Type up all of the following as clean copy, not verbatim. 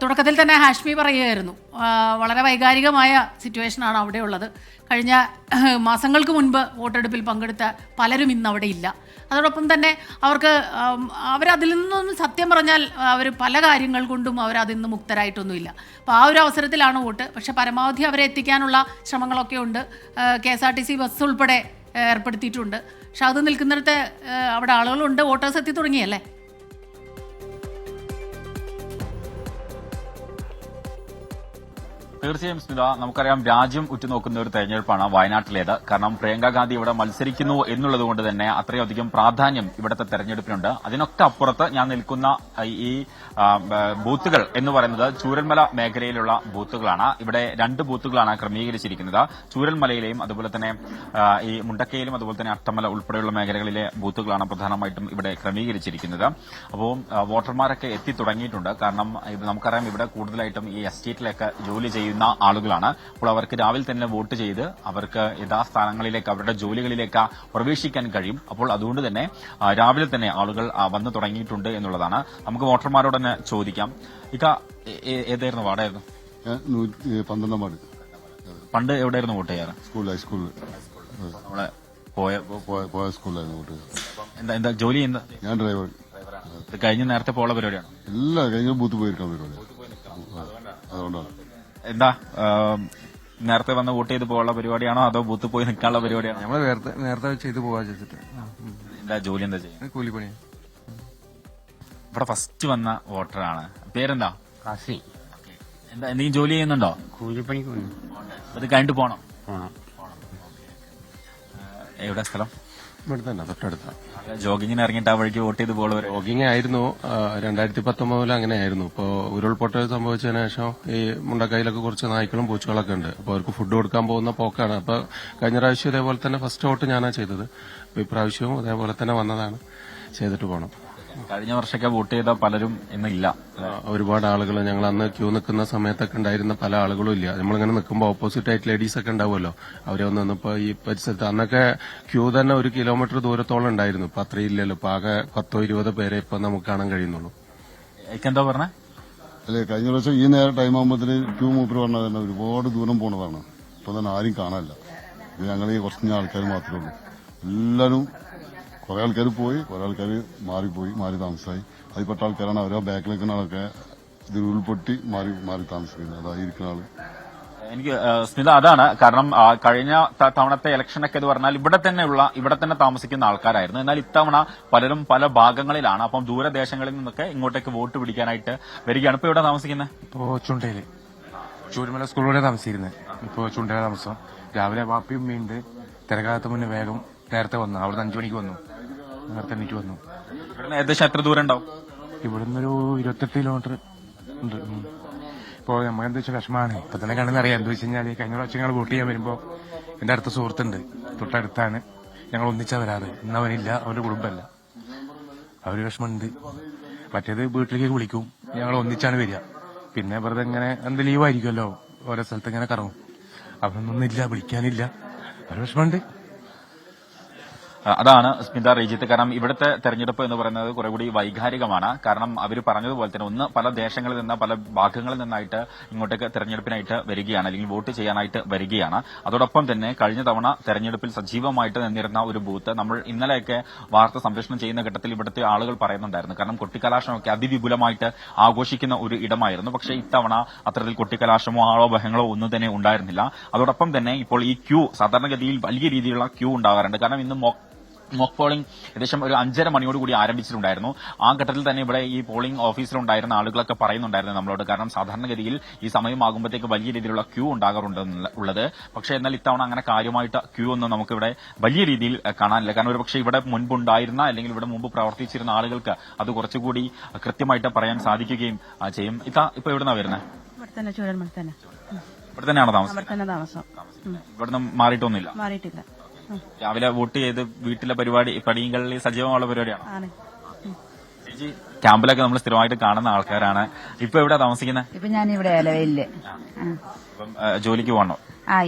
തുടക്കത്തിൽ തന്നെ ഹാഷ്മി പറയുകയായിരുന്നു, വളരെ വൈകാരികമായ സിറ്റുവേഷനാണ് അവിടെയുള്ളത്. കഴിഞ്ഞ മാസങ്ങൾക്ക് മുൻപ് വോട്ടെടുപ്പിൽ പങ്കെടുത്ത പലരും ഇന്ന് അവിടെ ഇല്ല. അതോടൊപ്പം തന്നെ അവരതിൽ നിന്നൊന്നും സത്യം പറഞ്ഞാൽ അവർ പല കാര്യങ്ങൾ കൊണ്ടും അവരതിൽ നിന്ന് മുക്തരായിട്ടൊന്നുമില്ല. അപ്പോൾ ആ ഒരു അവസരത്തിലാണ് വോട്ട്. പക്ഷേ പരമാവധി അവരെ എത്തിക്കാനുള്ള ശ്രമങ്ങളൊക്കെ ഉണ്ട്. KSRTC ബസ് ഉൾപ്പെടെ ഏർപ്പെടുത്തിയിട്ടുണ്ട്. പക്ഷെ അത് നിൽക്കുന്നിടത്ത് അവിടെ ആളുകളുണ്ട്, വോട്ടേഴ്സ് എത്തി തുടങ്ങിയല്ലേ? തീർച്ചയായും സ്മിത, നമുക്കറിയാം രാജ്യം ഉറ്റുനോക്കുന്ന ഒരു തെരഞ്ഞെടുപ്പാണ് വയനാട്ടിലേത്. കാരണം പ്രിയങ്ക ഗാന്ധി ഇവിടെ മത്സരിക്കുന്നു എന്നുള്ളത് കൊണ്ട് തന്നെ അത്രയധികം പ്രാധാന്യം ഇവിടുത്തെ തെരഞ്ഞെടുപ്പിനുണ്ട്. അതിനൊക്കെ അപ്പുറത്ത് ഞാൻ നിൽക്കുന്ന ഈ ബൂത്തുകൾ എന്ന് പറയുന്നത് ചൂരൽമല മേഖലയിലുള്ള ബൂത്തുകളാണ്. ഇവിടെ 2 ബൂത്തുകളാണ് ക്രമീകരിച്ചിരിക്കുന്നത്. ചൂരൽമലയിലെയും അതുപോലെ തന്നെ ഈ മുണ്ടക്കയിലും അതുപോലെ തന്നെ അട്ടമല ഉൾപ്പെടെയുള്ള മേഖലകളിലെ ബൂത്തുകളാണ് പ്രധാനമായിട്ടും ഇവിടെ ക്രമീകരിച്ചിരിക്കുന്നത്. അപ്പോൾ വോട്ടർമാരൊക്കെ എത്തി തുടങ്ങിയിട്ടുണ്ട്. കാരണം നമുക്കറിയാം ഇവിടെ കൂടുതലായിട്ടും ഈ എസ്റ്റേറ്റിലൊക്കെ ജോലി ചെയ്യുന്ന ആളുകളാണ്. അപ്പോൾ അവർക്ക് രാവിലെ തന്നെ വോട്ട് ചെയ്ത് അവർക്ക് യഥാസ്ഥാനങ്ങളിലേക്ക് അവരുടെ ജോലികളിലേക്ക് പ്രവേശിക്കാൻ കഴിയും. അപ്പോൾ അതുകൊണ്ട് തന്നെ രാവിലെ തന്നെ ആളുകൾ വന്നു തുടങ്ങിയിട്ടുണ്ട് എന്നുള്ളതാണ്. നമുക്ക് വോട്ടർമാരോട് തന്നെ ചോദിക്കാം. ഏതായിരുന്നു വാർഡായിരുന്നു? 12 വാർഡ്. പണ്ട് എവിടെയായിരുന്നു വോട്ട് ചെയ്യാറ്? ഹൈസ്കൂളിൽ നമ്മളെ പോയ സ്കൂളിലായിരുന്നു വോട്ട് ചെയ്യാറ്. എന്താ ജോലി ചെയ്യുന്നത്? ഞാൻ ഡ്രൈവർ. ഇത് കഴിഞ്ഞ് നേരത്തെ പോയുള്ള പരിപാടിയാണ്? എല്ലാ കഴിഞ്ഞ ബൂത്ത് പോയിരിക്കാൻ പരിപാടി. അതുകൊണ്ടാണ്. എന്താ നേരത്തെ വന്ന് വോട്ട് ചെയ്ത് പോകാനുള്ള പരിപാടിയാണോ അതോ ബൂത്ത് പോയി നിൽക്കാനുള്ള പരിപാടിയാണോ? നമ്മള് നേരത്തെ ചെയ്ത് പോകാൻ വെച്ചിട്ട്. എന്താ ജോലി എന്താ ചെയ്യുന്നത്? കൂലിപ്പണി. ഇവിടെ ഫസ്റ്റ് വന്ന വോട്ടറാണ്. പേരെന്താ? കാസി. എന്താ എന്തെങ്കിലും ജോലി ചെയ്യുന്നുണ്ടോ? കൂലിപ്പണിക്ക് അത് കഴിഞ്ഞിട്ട് പോണം. പോണം. എവിടെ സ്ഥലം? ഇവിടെ തന്നെ തൊട്ടടുത്ത. ജോഗിങ്ങിന് ഇറങ്ങിയിട്ട് ആ വഴിക്ക് വോട്ട് ചെയ്ത് പോകുന്നവർ? ജോഗിങ് ആയിരുന്നു 2019 അങ്ങനെ ആയിരുന്നു. ഇപ്പോ ഉരുൾപൊട്ടൽ സംഭവിച്ചതിന് ശേഷം ഈ മുണ്ടക്കൈയിലൊക്കെ കുറച്ച് നായ്ക്കളും പൂച്ചകളൊക്കെ ഉണ്ട്. അപ്പൊ അവർക്ക് ഫുഡ് കൊടുക്കാൻ പോകുന്ന പോക്കാണ്. അപ്പൊ കഴിഞ്ഞ പ്രാവശ്യം ഇതേപോലെ തന്നെ ഫസ്റ്റ് വോട്ട് ഞാനാ ചെയ്തത്. അപ്പൊ ഇപ്രാവശ്യവും അതേപോലെ തന്നെ വന്നതാണ്, ചെയ്തിട്ട് പോകണം. കഴിഞ്ഞ വർഷമൊക്കെ വോട്ട് ചെയ്ത പലരും ഇന്നില്ല. ഒരുപാട് ആളുകൾ ഞങ്ങൾ അന്ന് ക്യൂ നിൽക്കുന്ന സമയത്തൊക്കെ ഉണ്ടായിരുന്ന പല ആളുകളും ഇല്ല. നമ്മളിങ്ങനെ നിൽക്കുമ്പോൾ ഓപ്പോസിറ്റ് ആയിട്ട് ലേഡീസ് ഒക്കെ ഉണ്ടാവുമല്ലോ, അവരെ ഒന്ന് ഇപ്പൊ ഈ പരിസരത്ത് അന്നൊക്കെ ക്യൂ തന്നെ 1 കിലോമീറ്റർ ദൂരത്തോളം ഉണ്ടായിരുന്നു. ഇപ്പൊ അത്രയും ഇല്ലല്ലോ. ഇപ്പൊ ആകെ 10-20 പേരെ ഇപ്പൊ നമുക്ക് കാണാൻ കഴിയുന്നുള്ളൂ. എന്താ പറഞ്ഞേ? അല്ലെ, കഴിഞ്ഞ പ്രാവശ്യം ഈ നേരം ടൈം ആകുമ്പോഴത്തേന് ക്യൂ മൂപ്പര് പറഞ്ഞത് തന്നെ ഒരുപാട് ദൂരം പോണതാണ്. ഇപ്പൊ തന്നെ ആരും കാണാനില്ല. ഇത് ഞങ്ങൾ ഈ കുറച്ച് ആൾക്കാർ മാത്രമേ ഉള്ളൂ. എല്ലാവരും കുറെ ആൾക്കാർ പോയി, കുറെ ആൾക്കാർ മാറി താമസമായി. അതിൽപ്പെട്ട ആൾക്കാരാണ് അവരെ ബാക്കിൽ നിൽക്കുന്ന ആളൊക്കെ ഇത് ഉൾപ്പൊട്ടി മാറി താമസിക്കുന്നത്. അതായിരിക്കുന്ന ആള്. എനിക്ക് സ്മിത അതാണ് കാരണം കഴിഞ്ഞ തവണത്തെ ഇലക്ഷനൊക്കെ എന്ന് പറഞ്ഞാൽ ഇവിടെ തന്നെ താമസിക്കുന്ന ആൾക്കാരായിരുന്നു. എന്നാൽ ഇത്തവണ പലരും പല ഭാഗങ്ങളിലാണ്. അപ്പം ദൂരദേശങ്ങളിൽ നിന്നൊക്കെ ഇങ്ങോട്ടേക്ക് വോട്ട് പിടിക്കാനായിട്ട് വരികയാണ്. ഇപ്പൊ എവിടെ താമസിക്കുന്നത്? ഇപ്പോ ചുണ്ടയില് ചൂരമല സ്കൂളിലൂടെ താമസിച്ചിരുന്നത്. ഇപ്പോ ചുണ്ടയിലെ താമസം. രാവിലെ വാപ്പയും ഉമ്മയുണ്ട്. തിരക്കാലത്ത് മുന്നേ വേഗം നേരത്തെ വന്നു. അവിടുന്ന് 5 മണിക്ക് വന്നു. നേരത്തെ എണീറ്റ് വന്നു. ഇവിടുന്ന് ഏകദേശം എത്ര ദൂരം ഉണ്ടാവും? ഇവിടുന്നൊരു 28 കിലോമീറ്റർ ഉണ്ട്. ഇപ്പോ നമുക്ക് എന്താ വെച്ചാൽ വിഷമാണ്. ഇപ്പൊ തന്നെ കാണുന്ന അറിയാം. എന്താ വെച്ച് കഴിഞ്ഞാൽ കഴിഞ്ഞ പ്രാവശ്യം ഞങ്ങൾ വോട്ട് ചെയ്യാൻ വരുമ്പോ എന്റെ അടുത്ത സുഹൃത്തുണ്ട്, തൊട്ടടുത്താണ്. ഞങ്ങൾ ഒന്നിച്ചാ വരാറ്. ഇന്ന് അവനില്ല, അവന്റെ കുടുംബമല്ല. ആ ഒരു വിഷമമുണ്ട്. മറ്റേത് വീട്ടിലേക്ക് വിളിക്കും, ഞങ്ങൾ ഒന്നിച്ചാണ് വരിക. പിന്നെ വെറുതെ ഇങ്ങനെ എന്ത് ലീവായിരിക്കുമല്ലോ, ഓരോ സ്ഥലത്ത് ഇങ്ങനെ കറങ്ങും. അവനൊന്നുമില്ല, വിളിക്കാനില്ല. ഒരു വിഷമമുണ്ട്. അതാണ് സ്മിത റീജിത്ത്. കാരണം ഇവിടുത്തെ തെരഞ്ഞെടുപ്പ് എന്ന് പറയുന്നത് കുറെ കൂടി വൈകാരികമാണ്. കാരണം അവർ പറഞ്ഞതുപോലെ തന്നെ ഒന്ന് പല ദേശങ്ങളിൽ നിന്ന് പല ഭാഗങ്ങളിൽ നിന്നായിട്ട് ഇങ്ങോട്ടേക്ക് തെരഞ്ഞെടുപ്പിനായിട്ട് വരികയാണ്, അല്ലെങ്കിൽ വോട്ട് ചെയ്യാനായിട്ട് വരികയാണ്. അതോടൊപ്പം തന്നെ കഴിഞ്ഞ തവണ തെരഞ്ഞെടുപ്പിൽ സജീവമായിട്ട് നിന്നിരുന്ന ഒരു ബൂത്ത് നമ്മൾ ഇന്നലെയൊക്കെ വാർത്ത സംപ്രേഷണം ചെയ്യുന്ന ഘട്ടത്തിൽ ഇവിടുത്തെ ആളുകൾ പറയുന്നുണ്ടായിരുന്നു. കാരണം കൊട്ടിക്കലാശമൊക്കെ അതിവിപുലമായിട്ട് ആഘോഷിക്കുന്ന ഒരു ഇടമായിരുന്നു. പക്ഷേ ഇത്തവണ അത്തരത്തിൽ കൊട്ടിക്കലാശമോ ആളോ ബഹങ്ങളോ ഒന്നും തന്നെ ഉണ്ടായിരുന്നില്ല. അതോടൊപ്പം തന്നെ ഇപ്പോൾ ഈ ക്യൂ സാധാരണഗതിയിൽ വലിയ രീതിയിലുള്ള ക്യൂ ഉണ്ടാകാറുണ്ട്. കാരണം ഇന്ന് മോക്ക് പോളിംഗ് ഏകദേശം ഒരു 5:30 മണിയോടുകൂടി ആരംഭിച്ചിട്ടുണ്ടായിരുന്നു. ആ ഘട്ടത്തിൽ തന്നെ ഇവിടെ ഈ പോളിംഗ് ഓഫീസിലുണ്ടായിരുന്ന ആളുകളൊക്കെ പറയുന്നുണ്ടായിരുന്നു നമ്മളോട്. കാരണം സാധാരണഗതിയിൽ ഈ സമയമാകുമ്പോഴത്തേക്ക് വലിയ രീതിയിലുള്ള ക്യൂ ഉണ്ടാകാറുള്ളത്. പക്ഷേ എന്നാൽ ഇത്തവണ അങ്ങനെ കാര്യമായിട്ട് ക്യൂ ഒന്നും നമുക്കിവിടെ വലിയ രീതിയിൽ കാണാനില്ല. കാരണം ഒരു പക്ഷേ ഇവിടെ മുൻപുണ്ടായിരുന്ന അല്ലെങ്കിൽ ഇവിടെ മുമ്പ് പ്രവർത്തിച്ചിരുന്ന ആളുകൾക്ക് അത് കുറച്ചുകൂടി കൃത്യമായിട്ട് പറയാൻ സാധിക്കുകയും ചെയ്യും. ഇപ്പൊ എവിടുന്നാ വരുന്നത്? ഇവിടെ തന്നെയാണോ താമസം? ഇവിടുന്ന് മാറിയിട്ടൊന്നുമില്ല. രാവിലെ വോട്ട് ചെയ്ത് വീട്ടിലെ പണികളിൽ സജീവമുള്ള പരിപാടിയാണ്. ചേച്ചി, ക്യാമ്പിലൊക്കെ നമ്മൾ സ്ഥിരമായിട്ട് കാണുന്ന ആൾക്കാരാണ്. ഇപ്പൊ എവിടെ താമസിക്കുന്നത്? ഇപ്പൊ ഞാൻ ഇവിടെ ഇലവയില്. ജോലിക്ക് പോകണോ?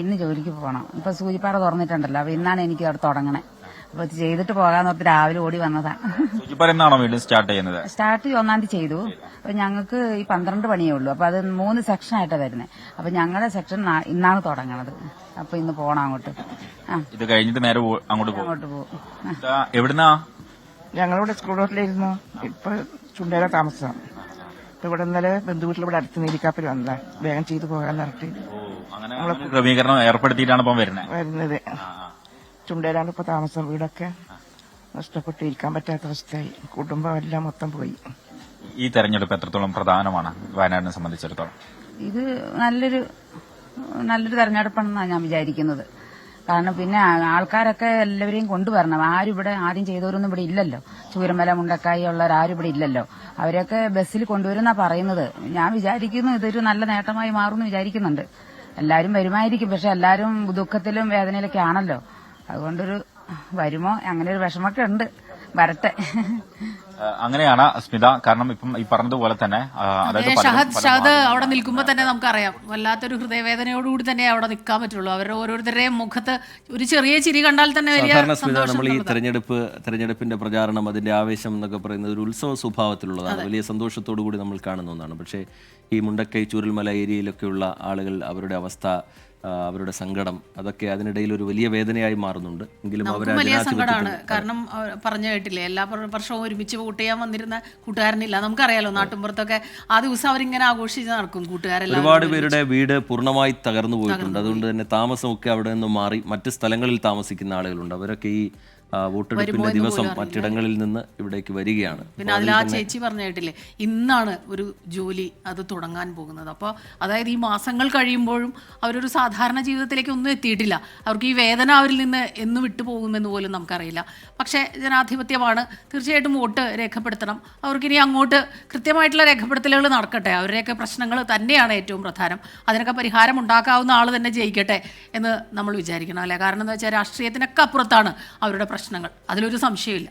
ഇന്ന് ജോലിക്ക് പോകണം. ഇപ്പൊ സൂചിപ്പാറ തുറന്നിട്ടുണ്ടല്ലോ, അപ്പൊ ഇന്നാണ് എനിക്ക് അവിടെ തുടങ്ങണേ. അപ്പൊ ഇത് ചെയ്തിട്ട് പോകാന്ന് പറഞ്ഞ് രാവിലെ ഓടി വന്നതാണ്. ശുചിപ്പര എന്നാണോ വീണ്ടും സ്റ്റാർട്ട് ചെയ്യുന്നത്? സ്റ്റാർട്ട് 1-ാം തീയതി ചെയ്തു. അപ്പൊ ഞങ്ങൾക്ക് ഈ 12 പണിയേ ഉള്ളൂ. അപ്പൊ അത് 3 സെക്ഷനായിട്ടാണ് വരുന്നത്. അപ്പൊ ഞങ്ങളുടെ സെക്ഷൻ ഇന്നാണ് തുടങ്ങണത്. അപ്പൊ ഇന്ന് പോണം അങ്ങോട്ട്. ഇത് കഴിഞ്ഞിട്ട് നേരെ അങ്ങോട്ട് പോകും. അങ്ങോട്ട് പോകും. എവിടുന്നാ? ഞങ്ങളിവിടെ സ്കൂൾ റോഡിലായിരുന്നു. ഇപ്പൊ ചുണ്ടേര താമസം. ഇപ്പൊ ഇവിടെ ഇന്നലെ ബന്ധുവീട്ടിൽ ഇവിടെ അടുത്ത് നീലിക്കാപ്പിൽ വന്നതാ. വേഗം ചെയ്തു പോകാൻ പറഞ്ഞിട്ട് അങ്ങനെ ക്രമീകരണം ഏർപ്പെടുത്തിയിട്ടാണ് ഇപ്പം വരുന്നത്. ചുണ്ടേരാണ് ഇപ്പൊ താമസം. വീടൊക്കെ നഷ്ടപ്പെട്ട് ഇരിക്കാൻ പറ്റാത്ത അവസ്ഥയായി. കുടുംബം എല്ലാം മൊത്തം പോയി. ഈ തെരഞ്ഞെടുപ്പ് എത്രത്തോളം പ്രധാനമാണ് വയനാടിനെ സംബന്ധിച്ചിടത്തോളം? ഇത് നല്ലൊരു തെരഞ്ഞെടുപ്പാണെന്നാണ് ഞാൻ വിചാരിക്കുന്നത്. കാരണം പിന്നെ ആൾക്കാരൊക്കെ എല്ലാവരെയും കൊണ്ടുവരണം. ആരും ഇവിടെ ആദ്യം ചെയ്തവരൊന്നും ഇവിടെ ഇല്ലല്ലോ. ചൂരമല മുണ്ടക്കായി ഉള്ളവരാരും ഇവിടെ ഇല്ലല്ലോ. അവരെയൊക്കെ ബസ്സിൽ കൊണ്ടുവരുന്നാ പറയുന്നത്. ഞാൻ വിചാരിക്കുന്നു ഇതൊരു നല്ല നേട്ടമായി മാറുമെന്ന് വിചാരിക്കുന്നുണ്ട്. എല്ലാവരും വരുമായിരിക്കും. പക്ഷെ എല്ലാവരും ദുഃഖത്തിലും വേദനയിലൊക്കെ ആണല്ലോ. അതുകൊണ്ടൊരു വരുമോ അങ്ങനെ ഒരു വിഷമൊക്കെ ഉണ്ട്. വരട്ടെ. അങ്ങനെയാണ് സ്മിത. കാരണം ഇപ്പം ഈ പറഞ്ഞതുപോലെ തന്നെ ഷഹദ് അവിടെ നിൽക്കുമ്പോൾ തന്നെ നമുക്കറിയാം വല്ലാത്തൊരു ഹൃദയവേദനയോടുകൂടി തന്നെ അവിടെ നിൽക്കാൻ പറ്റുള്ളൂ. അവരുടെ ഓരോരുത്തരുടെയും മുഖത്ത് ഒരു ചെറിയ ചിരി കണ്ടാൽ തന്നെ സാധാരണ സ്മിത നമ്മൾ ഈ തെരഞ്ഞെടുപ്പിന്റെ പ്രചാരണം, അതിന്റെ ആവേശം എന്നൊക്കെ പറയുന്നത് ഒരു ഉത്സവ സ്വഭാവത്തിലുള്ളതാണ്. വലിയ സന്തോഷത്തോടു കൂടി നമ്മൾ കാണുന്ന ഒന്നാണ്. പക്ഷേ ഈ മുണ്ടക്കൈ ചൂരൽമല ഏരിയയിലൊക്കെയുള്ള ആളുകൾ അവരുടെ അവസ്ഥ, അവരുടെ സങ്കടം, അതൊക്കെ അതിനിടയിൽ ഒരു വലിയ വേദനയായി മാറുന്നുണ്ട്. എങ്കിലും വലിയ സങ്കടമാണ്. കാരണം പറഞ്ഞു കേട്ടില്ലേ, എല്ലാ വർഷവും ഒരുമിച്ച് വോട്ട് ചെയ്യാൻ വന്നിരുന്ന കൂട്ടുകാരനില്ല. നമുക്കറിയാലോ നാട്ടുമ്പുറത്തൊക്കെ ആ ദിവസം അവരിങ്ങനെ ആഘോഷിച്ച് നടക്കും കൂട്ടുകാരെല്ലാം. ഒരുപാട് പേരുടെ വീട് പൂർണ്ണമായി തകർന്നു പോയിട്ടുണ്ട്. അതുകൊണ്ട് തന്നെ താമസമൊക്കെ അവിടെ നിന്ന് മാറി മറ്റ് സ്ഥലങ്ങളിൽ താമസിക്കുന്ന ആളുകളുണ്ട്. അവരൊക്കെ ഈ വോട്ടെടുപ്പിന്റെ ദിവസം മറ്റിടങ്ങളിൽ നിന്ന് ഇവിടേക്ക് വരികയാണ്. പിന്നെ അതിൽ ആ ചേച്ചി പറഞ്ഞു കേട്ടില്ലേ, ഇന്നാണ് ഒരു ജോലി അത് തുടങ്ങാൻ പോകുന്നത്. അപ്പോൾ അതായത് ഈ മാസങ്ങൾ കഴിയുമ്പോഴും അവരൊരു സാധാരണ ജീവിതത്തിലേക്ക് ഒന്നും എത്തിയിട്ടില്ല. അവർക്ക് ഈ വേദന അവരിൽ നിന്ന് എന്ന് വിട്ടു പോകുമെന്ന് പോലും നമുക്കറിയില്ല. പക്ഷേ ജനാധിപത്യമാണ്. തീർച്ചയായിട്ടും വോട്ട് രേഖപ്പെടുത്തണം. അവർക്കിനി അങ്ങോട്ട് കൃത്യമായിട്ടുള്ള രേഖപ്പെടുത്തലുകൾ നടക്കട്ടെ. അവരുടെയൊക്കെ പ്രശ്നങ്ങൾ തന്നെയാണ് ഏറ്റവും പ്രധാനം. അതിനൊക്കെ പരിഹാരം ഉണ്ടാക്കാവുന്ന ആൾ തന്നെ ജയിക്കട്ടെ എന്ന് നമ്മൾ വിചാരിക്കണം അല്ലേ? കാരണം എന്താ വെച്ചാൽ രാഷ്ട്രീയത്തിനൊക്കെ അപ്പുറത്താണ് അവരുടെ പ്രശ്നങ്ങൾ. അതിലൊരു സംശയമില്ല.